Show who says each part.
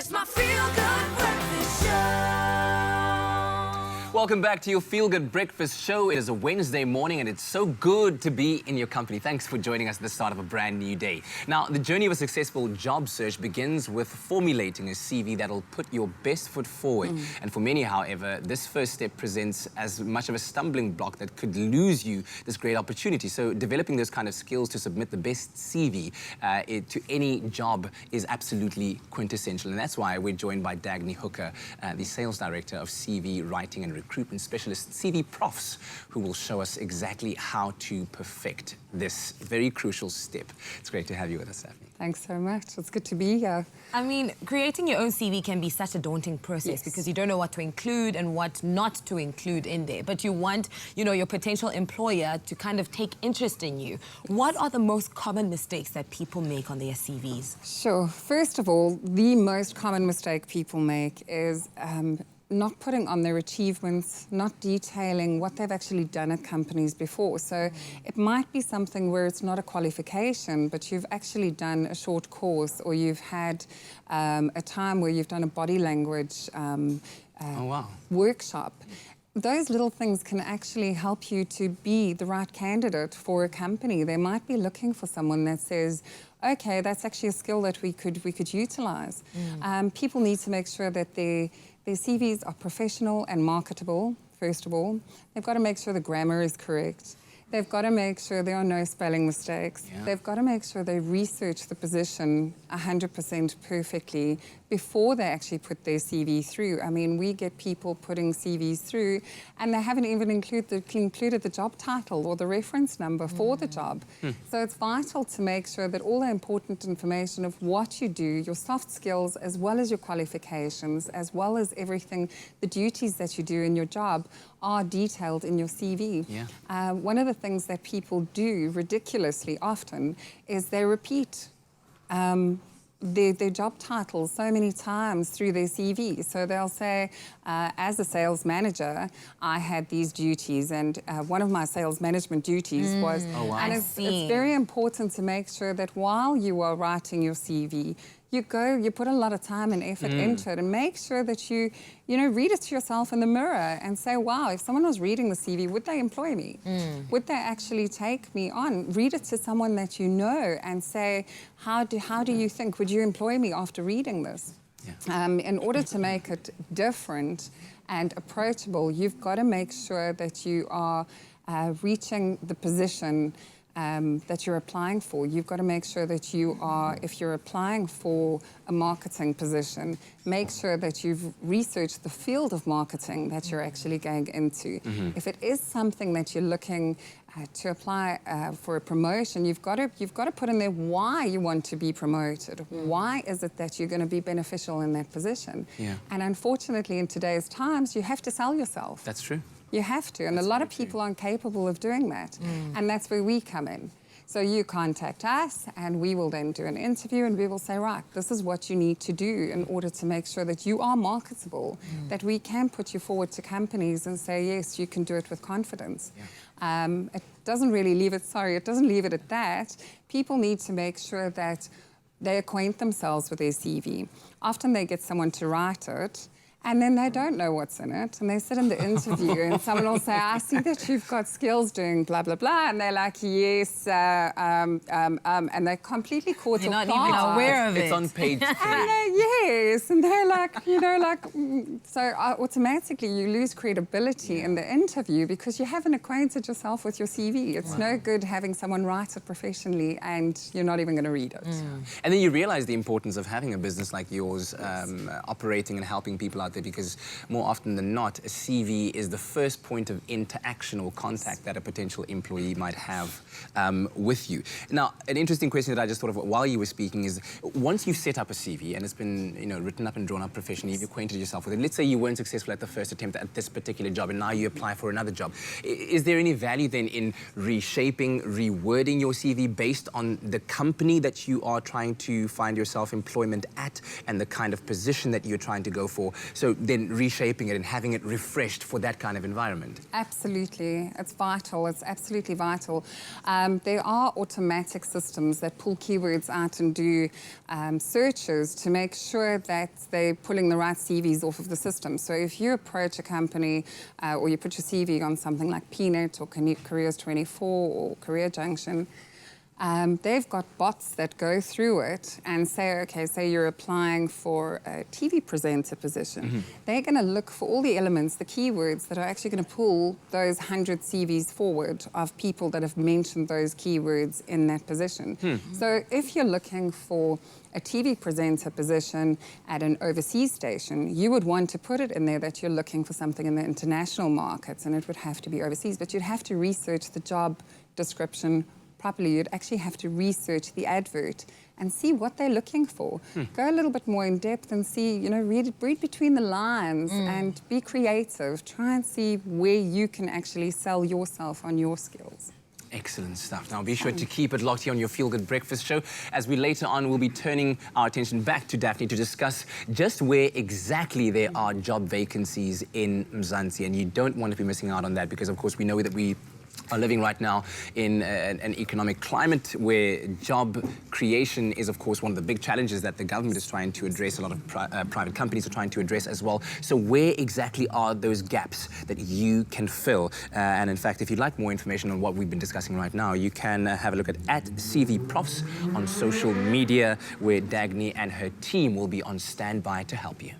Speaker 1: It's my feel-good breakfast show.
Speaker 2: Welcome back to your Feel Good Breakfast Show. It is a Wednesday morning and it's so good to be in your company. Thanks for joining us at the start of a brand new day. Now, the journey of a successful job search begins with formulating a CV that'll put your best foot forward. And for many, however, this first step presents as much of a stumbling block that could lose you this great opportunity. So developing those kind of skills to submit the best CV to any job is absolutely quintessential. And that's why we're joined by Dagny Hooker, the Sales Director of CV Writing and Recruitment Specialist, CV Profs, who will show us exactly how to perfect this very crucial step. It's great to have you with us, Daphne.
Speaker 3: Thanks so much. It's good to be here.
Speaker 4: I mean, creating your own CV can be such a daunting process because you don't know what to include and what not to include in there. But you want, your potential employer to kind of take interest in you. What are the most common mistakes that people make on their CVs?
Speaker 3: Sure. First of all, the most common mistake people make is not putting on their achievements, not detailing what they've actually done at companies before. So it might be something where it's not a qualification, but you've actually done a short course, or you've had a time where you've done a body language workshop. Those little things can actually help you to be the right candidate for a company. They might be looking for someone that says, okay, that's actually a skill that we could utilize. People need to make sure that their CVs are professional and marketable, first of all. They've got to make sure the grammar is correct. They've got to make sure there are no spelling mistakes. They've got to make sure they research the position 100% perfectly before they actually put their CV through. I mean, we get people putting CVs through and they haven't even included the job title or the reference number for the job. So it's vital to make sure that all the important information of what you do, your soft skills, as well as your qualifications, as well as everything, the duties that you do in your job, are detailed in your CV. One of the things that people do ridiculously often is they repeat their job titles so many times through their CV. So they'll say, as a sales manager, I had these duties, and one of my sales management duties was... And it's very important to make sure that while you are writing your CV, you put a lot of time and effort into it, and make sure that you read it to yourself in the mirror and say, wow, if someone was reading the CV, would they employ me? Would they actually take me on? Read it to someone that you know and say, how do you think, would you employ me after reading this? In order to make it different and approachable, you've got to make sure that you are reaching the position that you're applying for. You've got to make sure that you are, if you're applying for a marketing position, make sure that you've researched the field of marketing that you're actually going into. If it is something that you're looking to apply for a promotion, you've got to put in there why you want to be promoted. Why is it that you're going to be beneficial in that position? And unfortunately, in today's times, you have to sell yourself.
Speaker 2: That's true.
Speaker 3: You have to, and a lot of people aren't capable of doing that. And that's where we come in. So you contact us, and we will then do an interview, and we will say, right, this is what you need to do in order to make sure that you are marketable, that we can put you forward to companies and say, yes, you can do it with confidence. It doesn't really leave it, it doesn't leave it at that. People need to make sure that they acquaint themselves with their CV. Often they get someone to write it, and then they don't know what's in it, and they sit in the interview and someone will say, I see that you've got skills doing blah, blah, blah, and they're like, yes, and they're completely caught off guard.
Speaker 4: They're not even aware of it.
Speaker 2: It's on page 3.
Speaker 3: Yes, and they're like, so automatically you lose credibility in the interview because you haven't acquainted yourself with your CV. It's no good having someone write it professionally and you're not even going to read it.
Speaker 2: And then you realize the importance of having a business like yours operating and helping people out there, because more often than not, a CV is the first point of interaction or contact that a potential employee might have with you. Now, an interesting question that I just thought of while you were speaking is, once you've set up a CV and it's been written up and drawn up profession, you've acquainted yourself with it. Let's say you weren't successful at the first attempt at this particular job and now you apply for another job. Is there any value then in reshaping, rewording your CV based on the company that you are trying to find yourself employment at and the kind of position that you're trying to go for? So then reshaping it and having it refreshed for that kind of environment.
Speaker 3: Absolutely. It's vital. It's absolutely vital. There are automatic systems that pull keywords out and do searches to make sure that they're pulling the right CVs off of the system. So if you approach a company or you put your CV on something like Peanut or Careers 24 or Career Junction, they've got bots that go through it and say, okay, say you're applying for a TV presenter position. They're going to look for all the elements, the keywords that are actually going to pull those 100 CVs forward of people that have mentioned those keywords in that position. So if you're looking for a TV presenter position at an overseas station, you would want to put it in there that you're looking for something in the international markets, and it would have to be overseas, but you'd have to research the job description properly. You'd actually have to research the advert and see what they're looking for. Go a little bit more in depth and see, you know, read between the lines and be creative. Try and see where you can actually sell yourself on your skills.
Speaker 2: Excellent stuff. Now, be sure to keep it locked here on your Feel Good Breakfast show, as we later on will be turning our attention back to Dagny to discuss just where exactly there are job vacancies in Mzansi. And you don't want to be missing out on that because, of course, we know that we are living right now in an economic climate where job creation is, of course, one of the big challenges that the government is trying to address. A lot of private companies are trying to address as well. So where exactly are those gaps that you can fill? And in fact, if you'd like more information on what we've been discussing right now, you can have a look at CV Profs on social media, where Dagny and her team will be on standby to help you.